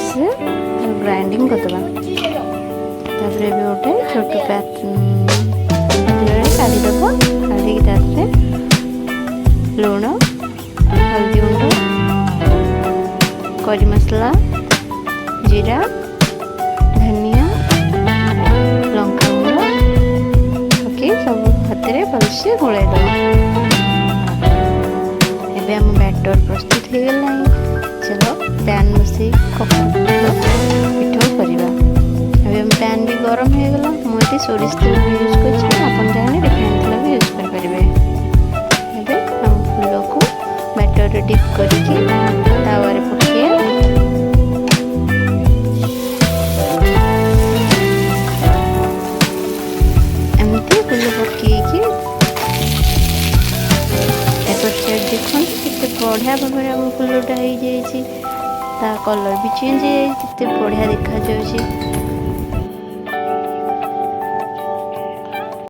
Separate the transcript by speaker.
Speaker 1: से ग्राइंडिंग करदे तापर गोटे छोट पात्रे काढ़ीदेव काढ़ी लुण हल्दी गुंड करी मसला जीरा धनिया लंका गुंड पकई सब हाथ में भलसे गोलैदेव। एबे आम बैटर प्रस्तुत हो गला। चलो पैन बसई पिठा करवा। अब पैन भी गरम हो गला। मुझे सोरिष तेल यूज कर रिफाइन तेल भी यूज करेंगे। हम फूल को बैटर डिप करके तावा रे पके एमती फूल पकई देखते कितने बढ़िया भाव में फूलटा हो कलर भी चेंज हो बढ़िया देखा।